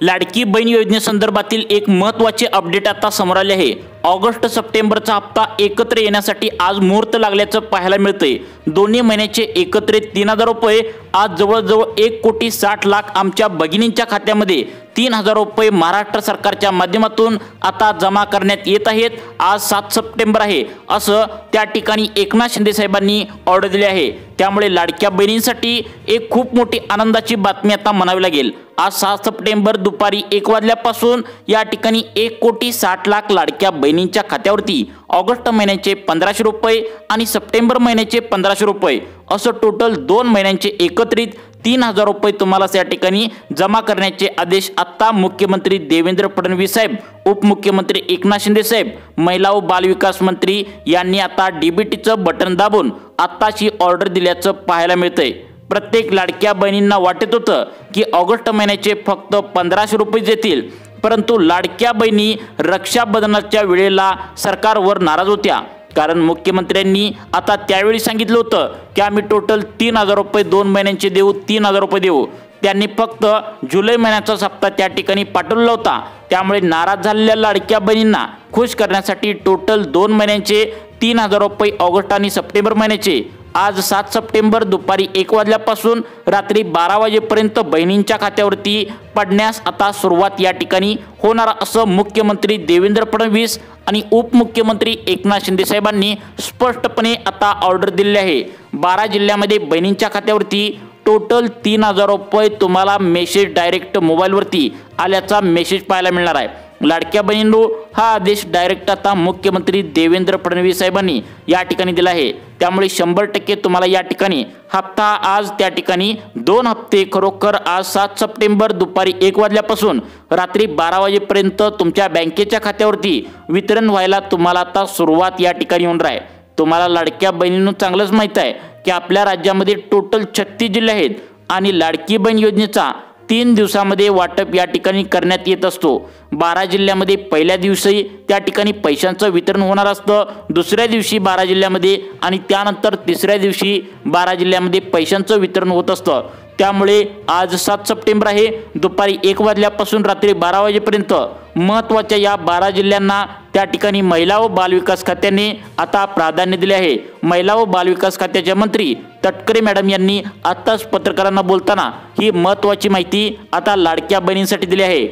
लाडकी बहीण योजनेसंदर्भातील एक महत्त्वाचे अपडेट आता समोर आले आहे। ऑगस्ट सप्टेंबरचा हप्ता एकत्र येण्यासाठी आज मुहूर्त लागल्याचं पाहायला मिळतंय। दोन्ही महिन्याचे एकत्रित 3000 रुपये आज जवळजवळ 1,60,00,000 आमच्या भगिनींच्या खात्यामध्ये 3000 रुपये महाराष्ट्र सरकारच्या माध्यमातून आता जमा करण्यात येत आहेत। आज 7 सप्टेंबर आहे असं त्या ठिकाणी एकनाथ शिंदे साहेबांनी ऑर्डर दिली आहे। त्यामुळे लाडक्या बहिणींसाठी एक खूप मोठी आनंदाची बातमी आता म्हणावी लागेल। आज 7 सप्टेंबर दुपारी 1 वाजल्यापासून या ठिकाणी 1,60,00,000 लाडक्या बहिणींच्या खात्यावरती ऑगस्ट महिन्याचे 1500 रुपये आणि सप्टेंबर महिन्याचे 1500 रुपये असं टोटल 2 महिन्यांचे एकत्रित 3000 रुपये तुम्हाला या ठिकाणी जमा करण्याचे आदेश आता मुख्यमंत्री देवेंद्र फडणवीस साहेब, उपमुख्यमंत्री एकनाथ शिंदे साहेब, महिला व बालविकास मंत्री यांनी आता डीबीटीचं बटन दाबून आत्ताची ऑर्डर दिल्याचं पाहायला मिळतंय। प्रत्येक लाडक्या बहिणींना वाटत होतं की ऑगस्ट महिन्याचे फक्त 1500 रुपये येतील, परंतु लाडक्या बहिणी रक्षाबंधनाच्या वेळेला सरकारवर नाराज होत्या। कारण मुख्यमंत्र्यांनी आता त्यावेळी सांगितलं होतं की आम्ही टोटल 3000 रुपये 2 महिन्यांचे देऊ, 3000 रुपये देऊ। त्यांनी फक्त जुलै महिन्याचा हप्ता त्या ठिकाणी पाठवला होता। त्यामुळे नाराज झालेल्या लाडक्या बहिणींना खुश करण्यासाठी टोटल 2 महिन्यांचे 3000 रुपये ऑगस्ट आणि सप्टेंबर महिन्याचे आज 7 सप्टेंबर दुपारी 1 वाजल्यापासून रात्री 12 वाजेपर्यंत बहिणींच्या खात्यावरती पडण्यास आता सुरुवात या ठिकाणी होणार असं मुख्यमंत्री देवेंद्र फडणवीस आणि उपमुख्यमंत्री एकनाथ शिंदे साहेबांनी स्पष्टपणे आता ऑर्डर दिली आहे। 12 जिल्ह्यामध्ये बहिणींच्या खात्यावरती टोटल 3000 रुपये तुम्हाला मेसेज डायरेक्ट मोबाईलवरती आल्याचा मेसेज पाहायला मिळणार आहे। लाडक्या बहिणींनो, हा आदेश डायरेक्ट आता मुख्यमंत्री देवेंद्र फडणवीस साहेबांनी या ठिकाणी दिला आहे। त्यामुळे 100% तुम्हाला या ठिकाणी हप्ता आज त्या ठिकाणी 2 हप्ते खरोखर आज 7 सप्टेंबर दुपारी 1 वाजल्यापासून रात्री 12 वाजेपर्यंत तुमच्या बँकेच्या खात्यावरती वितरण व्हायला तुम्हाला आता सुरुवात या ठिकाणी होणार आहे। तुम्हाला लाडक्या बहिणींनो चांगलंच माहित आहे की आपल्या राज्यामध्ये टोटल 36 जिल्हे आहेत आणि लाडकी बहीण योजनेचा 3 दिवसामध्ये वाटप या ठिकाणी करण्यात येत असतो। 12 जिल्ह्यामध्ये पहिल्या दिवशी त्या ठिकाणी पैशांचं वितरण होणार असतं, दुसऱ्या दिवशी 12 जिल्ह्यामध्ये आणि त्यानंतर तिसऱ्या दिवशी 12 जिल्ह्यामध्ये पैशांचं वितरण होत असतं। त्यामुळे आज 7 सप्टेंबर आहे, दुपारी 1 वाजल्यापासून रात्री 12 वाजेपर्यंत महत्त्वाच्या या 12 जिल्ह्यांना त्या ठिकाणी महिला व बालविकास खात्याने आता प्राधान्य दिले आहे। महिला व बालविकास खात्याचे मंत्री तटकरे मॅडम यांनी आताच पत्रकारांना बोलताना ही महत्त्वाची माहिती आता लाडक्या बहिणींसाठी दिली आहे।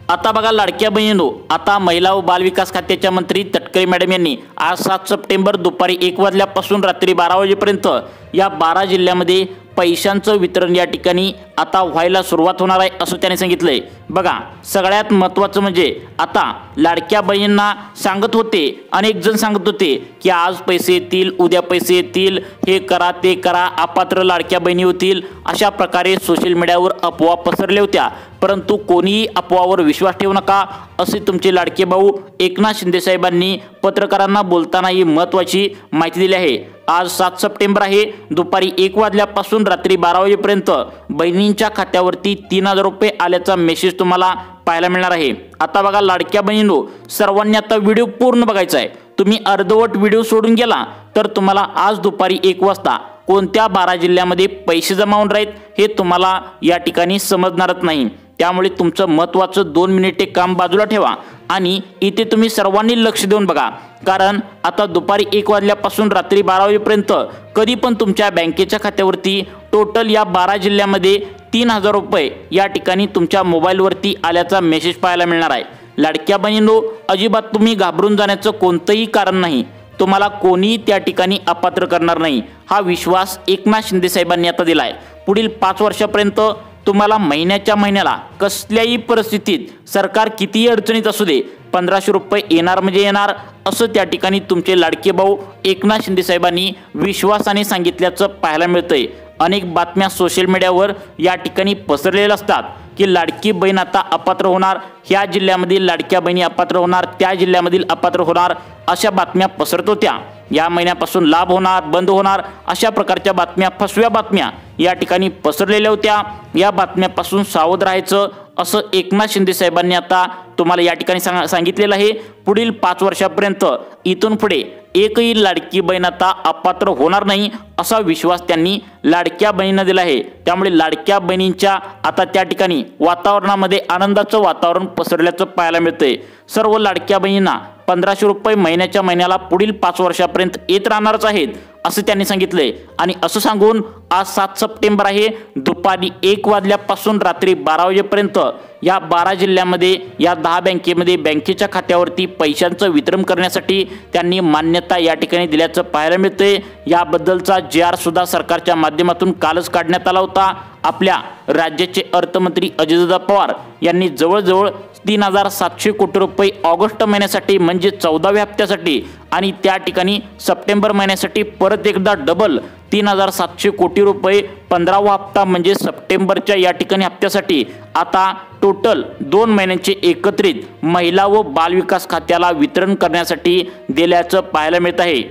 आता बघा लाडक्या बहिणींनो, आता महिला व बालविकास खात्याच्या मंत्री तटकरे मॅडम यांनी आज 7 सप्टेंबर दुपारी 1 वाजल्यापासून रात्री 12 वाजेपर्यंत या 12 जिल्ह्यामध्ये पैशांचं वितरण या ठिकाणी आता व्हायला सुरुवात होणार आहे असं त्यांनी सांगितलंय। बघा, सगळ्यात महत्त्वाचं म्हणजे आता लाडक्या बहिणींना सांगत होते, अनेक जण सांगत होते की आज पैसे येतील, उद्या पैसे येतील, हे करा ते करा, अपात्र लाडक्या बहिणी होतील, अशा प्रकारे सोशल मीडियावर अफवा पसरल्या होत्या। परंतु कोणीही अफवावर विश्वास ठेवू नका असे तुमचे लाडके भाऊ एकनाथ शिंदे साहेबांनी पत्रकारांना बोलताना ही महत्त्वाची माहिती दिली आहे। आज 7 सप्टेंबर आहे, दुपारी 1 वाजल्यापासून रात्री 12 वाजेपर्यंत बहिणींच्या खात्यावरती 3000 रुपये आल्याचा मेसेज तुम्हाला पाहायला मिळणार आहे। आता बघा लाडक्या बहिणींनो, सर्वांनी आता व्हिडिओ पूर्ण बघायचा आहे। तुम्ही अर्धवट व्हिडिओ सोडून गेला तर तुम्हाला आज दुपारी 1 वाजता कोणत्या 12 जिल्ह्यामध्ये पैसे जमा होणार आहेत हे तुम्हाला या ठिकाणी समजणारच नाही। त्यामुळे तुमचं महत्त्वाचं 2 मिनिटे काम बाजूला ठेवा आणि इथे तुम्ही सर्वांनी लक्ष देऊन बघा, कारण आता दुपारी 1 वाजल्यापासून रात्री 12 वाजेपर्यंत कधी पण तुमच्या बँकेच्या खात्यावरती टोटल या 12 जिल्ह्यामध्ये 3000 रुपये या ठिकाणी तुमच्या मोबाईलवरती आल्याचा मेसेज पाहायला मिळणार आहे। लाडक्या बहिणींनो, अजिबात तुम्ही घाबरून जाण्याचं कोणतंही कारण नाही। तुम्हाला कोणी त्या ठिकाणी अपात्र करणार नाही, हा विश्वास एकनाथ शिंदे साहेबांनी आता दिलाय। पुढील 5 वर्षापर्यंत तुम्हाला महिन्याच्या महिन्याला कसल्याही परिस्थितीत सरकार कितीही अडचणीत असू दे 1500 रुपये येणार म्हणजे येणार असं त्या ठिकाणी तुमचे लाडके भाऊ एकनाथ शिंदे साहेबांनी विश्वासाने सांगितल्याचं पाहायला मिळतंय। अनेक बातम्या सोशल मीडियावर या ठिकाणी पसरलेल्या असतात की लाडकी बहीण आता अपात्र होणार, ह्या जिल्ह्यामधील लाडक्या बहिणी अपात्र होणार, त्या जिल्ह्यामधील अपात्र होणार, अशा बातम्या पसरत होत्या। या महिन्यापासून लाभ होणार, बंद होणार, अशा प्रकारच्या बातम्या, फसव्या बातम्या या ठिकाणी पसरलेल्या होत्या। या बातम्यापासून सावध राहायचं असं एकनाथ शिंदे साहेबांनी आता तुम्हाला या ठिकाणी सांगितलेलं आहे। पुढील 5 वर्षापर्यंत इथून पुढे एकही लाडकी बहीण आता अपात्र होणार नाही असा विश्वास त्यांनी लाडक्या बहिणींना दिला आहे। त्यामुळे लाडक्या बहिणींच्या आता त्या ठिकाणी वातावरणामध्ये आनंदाचं वातावरण पसरल्याचं पाहायला मिळतंय। सर्व लाडक्या बहिणींना 1500 रुपये महिन्याला पुढील 5 वर्षापर्यंत येत राहणारच आहेत असं त्यांनी सांगितलंय। आणि असं सांगून आज 7 सप्टेंबर आहे, दुपारी 1 वाजल्यापासून रात्री 12 वाजेपर्यंत या 12 जिल्ह्यामध्ये या 10 बँकेमध्ये बँकेच्या खात्यावरती पैशांचं वितरण करण्यासाठी त्यांनी मान्यता या ठिकाणी दिल्याचं पाहायला मिळतंय। याबद्दलचा JR सुद्धा सरकारच्या माध्यमातून कालच काढण्यात आला होता। आपल्या राज्याचे अर्थमंत्री अजितदादा पवार यांनी जवळजवळ 3700 कोटी रुपये ऑगस्ट महिन्यासाठी म्हणजे 14व्या हप्त्यासाठी आणि त्या ठिकाणी सप्टेंबर महिन्यासाठी परत एकदा डबल 3700 कोटी रुपये 15वा हप्ता म्हणजे सप्टेंबरच्या या ठिकाणी हप्त्यासाठी आता टोटल 2 महिन्यांचे एकत्रित महिला व बालविकास खात्याला वितरण करण्यासाठी दिल्याचं पाहायला मिळत आहे।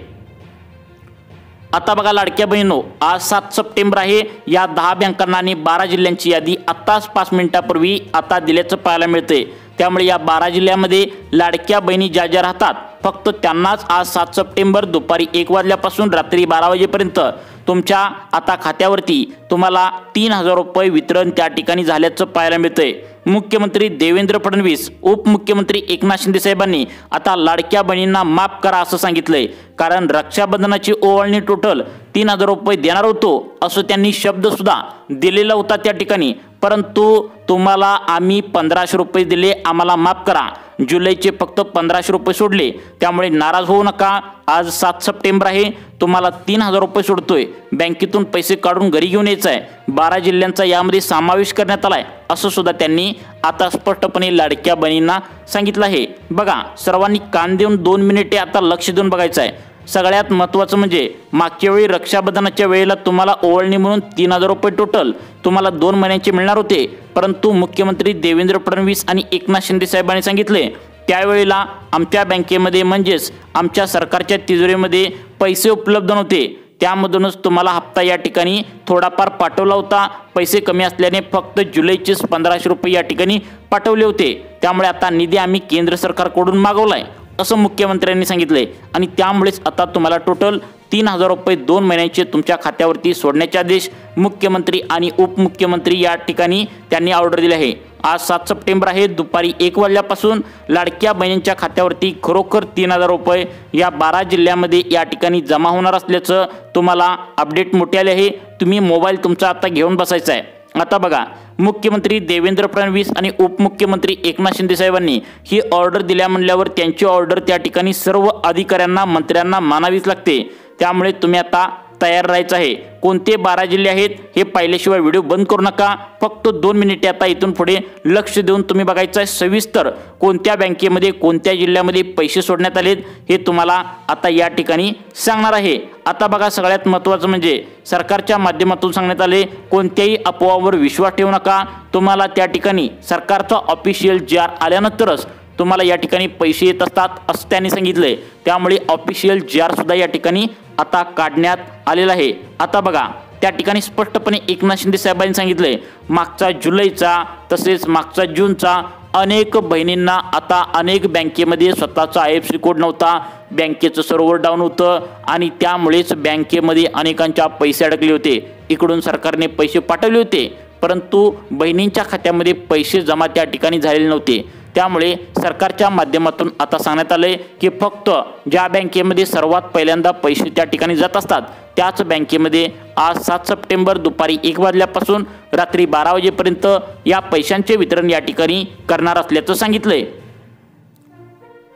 आता बघा लाडक्या बहिणींनो, आज 7 सप्टेंबर आहे, या 10 बँकांना आणि 12 जिल्ह्यांची यादी आत्ताच 5 मिनिटांपूर्वी आता दिल्याचं पाहायला मिळते। त्यामुळे या 12 जिल्ह्यामध्ये लाडक्या बहिणी ज्या ज्या राहतात फक्त त्यांनाच आज 7 सप्टेंबर दुपारी 1 वाजल्यापासून रात्री 12 वाजेपर्यंत तुमच्या आता खात्यावरती तुम्हाला 3000 रुपये वितरण त्या ठिकाणी झाल्याचं पाहायला मिळतंय। मुख्यमंत्री देवेंद्र फडणवीस, उपमुख्यमंत्री एकनाथ शिंदे साहेबांनी आता लाडक्या बहिणींना माफ करा असं सांगितलंय। कारण रक्षाबंधनाची ओवाळणी टोटल 3000 रुपये देणार होतो असं त्यांनी शब्द सुद्धा दिलेला होता त्या ठिकाणी, परंतु तुम्हाला आम्ही 1500 रुपये दिले, आम्हाला माफ करा। जुलैचे फक्त 1500 रुपये सोडले, त्यामुळे नाराज होऊ नका। आज 7 सप्टेंबर आहे, तुम्हाला 3000 रुपये सोडतोय, बँकेतून पैसे काढून घरी घेऊन यायचं आहे। 12 जिल्ह्यांचा यामध्ये समावेश करण्यात आलाय असं सुद्धा त्यांनी आता स्पष्टपणे लाडक्या बहिणींना सांगितलं आहे। बघा, सर्वांनी कान देऊन 2 मिनिटे आता लक्ष देऊन बघायचं आहे। सगळ्यात महत्त्वाचं म्हणजे मागच्या वेळी रक्षाबंधनाच्या वेळेला तुम्हाला ओवाळणी म्हणून 3000 रुपये टोटल तुम्हाला 2 महिन्यांचे मिळणार होते, परंतु मुख्यमंत्री देवेंद्र फडणवीस आणि एकनाथ शिंदे साहेबांनी सांगितले त्यावेळेला आमच्या बँकेमध्ये म्हणजेच आमच्या सरकारच्या तिजोरीमध्ये पैसे उपलब्ध नव्हते, त्यामधूनच तुम्हाला हप्ता या ठिकाणी थोडाफार पाठवला होता। पैसे कमी असल्याने फक्त जुलैचेच 1500 रुपये या ठिकाणी पाठवले होते, त्यामुळे आता निधी आम्ही केंद्र सरकारकडून मागवलाय असं मुख्यमंत्र्यांनी सांगितले। आणि त्यामुळेच आता तुम्हाला टोटल 3000 रुपये 2 महिन्यांचे तुमच्या खात्यावरती सोडण्याचे आदेश मुख्यमंत्री आणि उपमुख्यमंत्री या ठिकाणी त्यांनी ऑर्डर दिले आहे। आज 7 सप्टेंबर आहे, दुपारी 1 वाजल्यापासून लाडक्या बहिणींच्या खात्यावरती खरोखर 3000 रुपये या 12 जिल्ह्यामध्ये या ठिकाणी जमा होणार असल्याचं तुम्हाला अपडेट मोठे आले आहे। तुम्ही मोबाईल तुमचा आता घेऊन बसायचा आहे। आता बघा, मुख्यमंत्री देवेंद्र फडणवीस आणि उपमुख्यमंत्री एकनाथ शिंदे साहेबांनी ही ऑर्डर दिल्या म्हणल्यावर त्यांची ऑर्डर त्या ठिकाणी सर्व अधिकाऱ्यांना मंत्र्यांना मानावीच लागते। त्यामुळे तुम्ही आता तयार राहायचं आहे। कोणते 12 जिल्हे आहेत हे पाहिल्याशिवाय व्हिडिओ बंद करू नका। फक्त 2 मिनिटे आता इथून पुढे लक्ष देऊन तुम्ही बघायचं आहे सविस्तर कोणत्या बँकेमध्ये कोणत्या जिल्ह्यामध्ये पैसे सोडण्यात आलेत हे तुम्हाला आता या ठिकाणी सांगणार आहे। आता बघा, सगळ्यात महत्त्वाचं म्हणजे सरकारच्या माध्यमातून सांगण्यात आले कोणत्याही अफवावर विश्वास ठेवू नका। तुम्हाला त्या ठिकाणी सरकारचा ऑफिशियल JR आल्यानंतरच तुम्हाला या ठिकाणी पैसे येत असतात असं त्यांनी सांगितलंय। त्यामुळे ऑफिशियल JR सुद्धा या ठिकाणी आता काढण्यात आलेला आहे। आता बघा, त्या ठिकाणी स्पष्टपणे एकनाथ शिंदे साहेबांनी सांगितलंय मागचा जुलैचा तसेच मागचा जूनचा अनेक बहिणींना आता अनेक बँकेमध्ये स्वतःचा IFSC कोड नव्हता, बँकेचं सर्व्हर डाऊन होतं आणि त्यामुळेच बँकेमध्ये अनेकांच्या पैसे अडकले होते। इकडून सरकारने पैसे पाठवले होते, परंतु बहिणींच्या खात्यामध्ये पैसे जमा त्या ठिकाणी झालेले नव्हते। त्यामुळे सरकारच्या माध्यमातून आता सांगण्यात आले की फक्त ज्या बँकेमध्ये सर्वात पहिल्यांदा पैसे त्या ठिकाणी जात असतात त्याच बँकेमध्ये आज 7 सप्टेंबर दुपारी 1 वाजल्यापासून रात्री 12 वाजेपर्यंत या पैशांचे वितरण या ठिकाणी करणार असल्याचं सांगितलंय।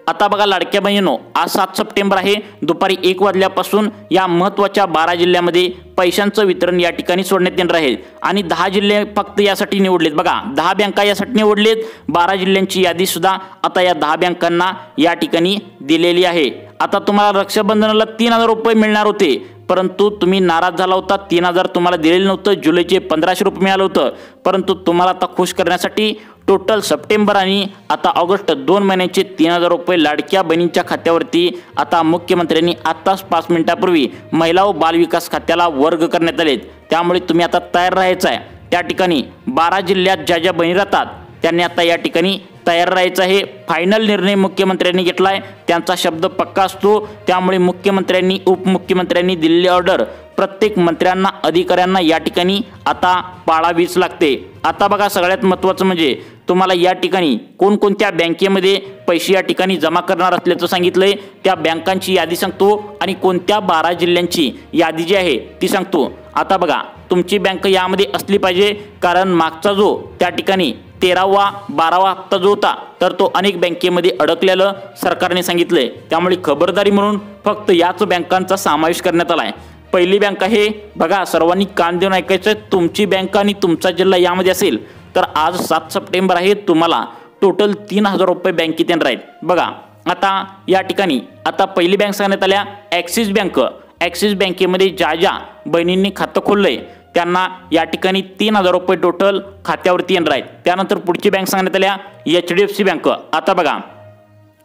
आता बघा लाडक्या बहिणींनो, आज 7 सप्टेंबर आहे, दुपारी 1 वाजल्यापासून या महत्त्वाच्या 12 जिल्ह्यामध्ये पैशांचं वितरण या ठिकाणी सोडण्यात येणार आहे। आणि 10 जिल्हे फक्त यासाठी निवडलेत। बघा, 10 बँका यासाठी निवडलेत। 12 जिल्ह्यांची यादी सुद्धा आता या 10 बँकांना या ठिकाणी दिलेली आहे। आता तुम्हाला रक्षाबंधनाला 3000 रुपये मिळणार होते, परंतु तुम्ही नाराज झाला होता। 3000 तुम्हाला दिलेलं नव्हतं, जुलैचे 1500 रुपये मिळालं होतं, परंतु तुम्हाला आता खुश करण्यासाठी टोटल सप्टेंबर आणि आता ऑगस्ट 2 महिन्यांचे 3000 रुपये लाडक्या बहिणींच्या खात्यावरती आता मुख्यमंत्र्यांनी आत्ताच 5 मिनिटांपूर्वी महिला व बालविकास खात्याला वर्ग करण्यात आलेत। त्यामुळे तुम्ही आता तयार राहायचं आहे। त्या ठिकाणी 12 जिल्ह्यात ज्या ज्या बहिणी राहतात त्यांनी आता या ठिकाणी तयार राहायचं आहे। फायनल निर्णय मुख्यमंत्र्यांनी घेतलाय, त्यांचा शब्द पक्का असतो, त्यामुळे मुख्यमंत्र्यांनी उपमुख्यमंत्र्यांनी दिलेली ऑर्डर प्रत्येक मंत्र्यांना अधिकाऱ्यांना या ठिकाणी आता पाळावीच लागते। आता बघा सगळ्यात महत्त्वाचं म्हणजे तुम्हाला या ठिकाणी कोणकोणत्या बँकेमध्ये पैसे या ठिकाणी जमा करणार असल्याचं सांगितलंय, त्या बँकांची यादी सांगतो आणि कोणत्या 12 जिल्ह्यांची यादी जी आहे ती सांगतो। आता बघा तुमची बँक यामध्ये असली पाहिजे, कारण मागचा जो त्या ठिकाणी 13वा 12वा हप्ता जो होता तर तो अनेक बँकेमध्ये अडकलेलं सरकारने सांगितलंय, त्यामुळे खबरदारी म्हणून फक्त याच बँकांचा समावेश करण्यात आलाय। पहिली बँक आहे बघा, सर्वांनी कान देऊन ऐकायचं, तुमची बँक आणि तुमचा जिल्हा यामध्ये असेल तर आज 7 सप्टेंबर आहे, तुम्हाला टोटल 3000 रुपये बँकेत येणार आहेत। बघा आता या ठिकाणी आता पहिली बँक सांगण्यात आल्या ॲक्सिस बँक। ॲक्सिस बँकेमध्ये ज्या ज्या बहिणींनी खातं खोललंय त्यांना या ठिकाणी 3000 रुपये टोटल खात्यावरती येणार आहेत। त्यानंतर पुढची बँक सांगण्यात आल्या HDFC बँक। आता बघा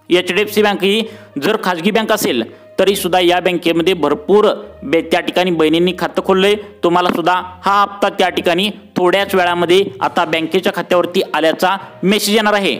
HDFC बँक ही जर खाजगी बँक असेल तरी सुद्धा या बँकेमध्ये भरपूर त्या ठिकाणी बहिणींनी खातं खोललंय, तुम्हाला सुद्धा हा हप्ता त्या ठिकाणी थोड्याच वेळामध्ये आता बँकेच्या खात्यावरती आल्याचा मेसेज येणार आहे।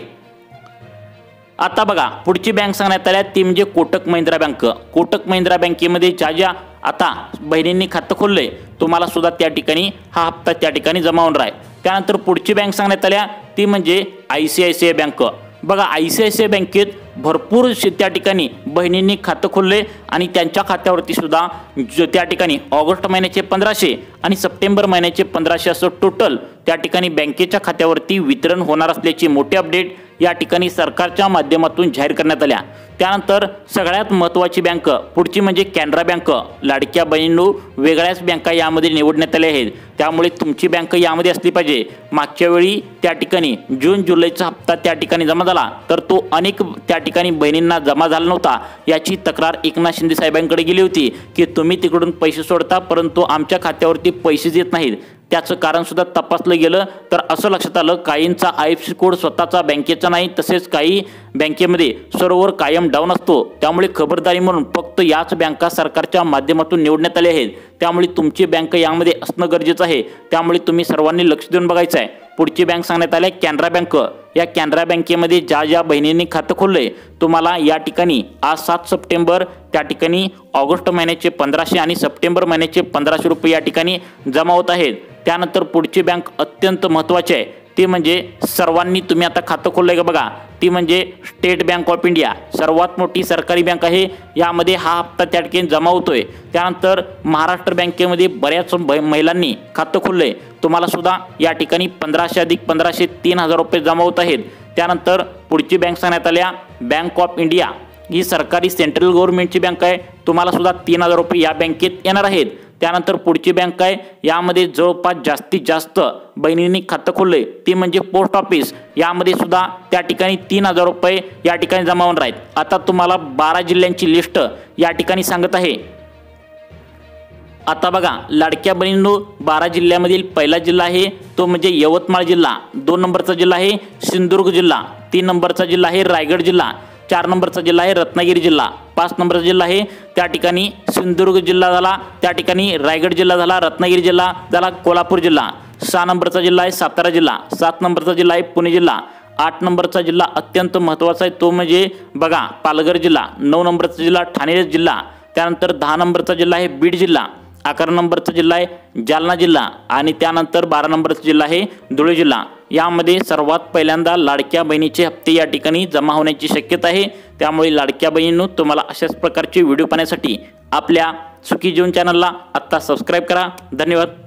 आता बघा पुढची बँक सांगण्यात आल्या ती म्हणजे कोटक महिंद्रा बँक। कोटक महिंद्रा बँकेमध्ये ज्या ज्या आता बहिणींनी खातं खोललंय तुम्हाला सुद्धा त्या ठिकाणी हा हप्ता त्या ठिकाणी जमा होणार आहे। त्यानंतर पुढची बँक सांगण्यात आल्या ती म्हणजे ICICI बँक। बघा ICICI बँकेत भरपूर त्या ठिकाणी बहिणींनी खातं खोलले आणि त्यांच्या खात्यावरती सुद्धा त्या ठिकाणी ऑगस्ट महिन्याचे 1500 आणि सप्टेंबर महिन्याचे 1500 असं टोटल त्या ठिकाणी बँकेच्या खात्यावरती वितरण होणार असल्याची मोठी अपडेट या ठिकाणी सरकारच्या माध्यमातून जाहीर करण्यात आल्या। त्यानंतर सगळ्यात महत्त्वाची बँक पुढची म्हणजे कॅनरा बँक। लाडक्या बहिणींनो वेगळ्याच बँका यामध्ये निवडण्यात आल्या आहेत, त्यामुळे तुमची बँक यामध्ये असली पाहिजे। मागच्या वेळी त्या ठिकाणी जून जुलैचा हप्ता त्या ठिकाणी जमा झाला तर तो अनेक त्या ठिकाणी बहिणींना जमा झाला नव्हता, याची तक्रार एकनाथ शिंदे साहेबांकडे गेली होती की तुम्ही तिकडून पैसे सोडता परंतु आमच्या खात्यावरती पैसे येत नाहीत। त्याचं कारण सुद्धा तपासलं गेलं तर असं लक्षात आलं काहींचा IFSC कोड स्वतःचा बँकेचा नाही, तसेच काही बँकेमध्ये सर्व्हर कायम डाऊन असतो, त्यामुळे खबरदारी म्हणून फक्त याच बँका सरकारच्या माध्यमातून निवडण्यात आल्या आहेत, त्यामुळे तुमची बँक यामध्ये असणं गरजेचं आहे, त्यामुळे तुम्ही सर्वांनी लक्ष देऊन बघायचं आहे। पुढची बँक सांगण्यात आली कॅनरा बँक। या कॅनरा बँकेमध्ये ज्या ज्या बहिणींनी खातं खोललंय तुम्हाला या ठिकाणी आज 7 सप्टेंबर त्या ठिकाणी ऑगस्ट महिन्याचे 1500 आणि सप्टेंबर महिन्याचे 1500 रुपये या ठिकाणी जमा होत आहेत। त्यानंतर पुढची बँक अत्यंत महत्त्वाची आहे ती म्हणजे सर्वांनी तुम्ही आता खातं खोललंय का बघा, ती म्हणजे स्टेट बँक ऑफ इंडिया। सर्वात मोठी सरकारी बँक आहे, यामध्ये हा हप्ता त्या ठिकाणी जमा होतोय। त्यानंतर महाराष्ट्र बँकेमध्ये बऱ्याच महिलांनी खातं खोललंय, तुम्हाला सुद्धा या ठिकाणी 1500 अधिक 1500 3000 रुपये जमा होत आहेत। त्यानंतर पुढची बँक सांगण्यात आल्या बँक ऑफ इंडिया। ही सरकारी सेंट्रल गव्हर्नमेंटची बँक आहे, तुम्हाला सुद्धा 3000 रुपये या बँकेत येणार आहेत। त्यानंतर पुढची बँक आहे, यामध्ये जवळपास जास्तीत जास्त बहिणींनी खातं खोललंय ती म्हणजे पोस्ट ऑफिस। यामध्ये सुद्धा त्या ठिकाणी 3000 रुपये या ठिकाणी जमा होणार आहेत। आता तुम्हाला 12 जिल्ह्यांची लिस्ट या ठिकाणी सांगत आहे। आता बघा लाडक्या बहिणींनो 12 जिल्ह्यामधील पहिला जिल्हा आहे तो म्हणजे यवतमाळ जिल्हा, 2 नंबरचा जिल्हा आहे सिंधुदुर्ग जिल्हा, 3 नंबरचा जिल्हा आहे रायगड जिल्हा, 4 नंबरचा जिल्हा आहे रत्नागिरी जिल्हा, 5 नंबरचा जिल्हा आहे त्या ठिकाणी सिंधुदुर्ग जिल्हा झाला, त्या ठिकाणी रायगड जिल्हा झाला, रत्नागिरी जिल्हा झाला, कोल्हापूर जिल्हा, 6 नंबरचा जिल्हा आहे सातारा जिल्हा, 7 नंबरचा जिल्हा आहे पुणे जिल्हा, 8 नंबरचा जिल्हा अत्यंत महत्त्वाचा आहे तो म्हणजे बघा पालघर जिल्हा, 9 नंबरचा जिल्हा ठाणे जिल्हा, त्यानंतर 10 नंबरचा जिल्हा आहे बीड जिल्हा, 11 नंबरचा जिल्हा आहे जालना जिल्हा आणि त्यानंतर 12 नंबरचा जिल्हा आहे धुळे जिल्हा। यामध्ये सर्वात पहिल्यांदा लाडक्या बहिणीचे हप्ते या ठिकाणी जमा होण्याची शक्यता आहे, त्यामुळे लाडक्या बहिणींनो तुम्हाला अशाच प्रकारचे व्हिडिओ पाहण्यासाठी आपल्या सुखी जीवन चॅनलला आत्ता सबस्क्राईब करा। धन्यवाद।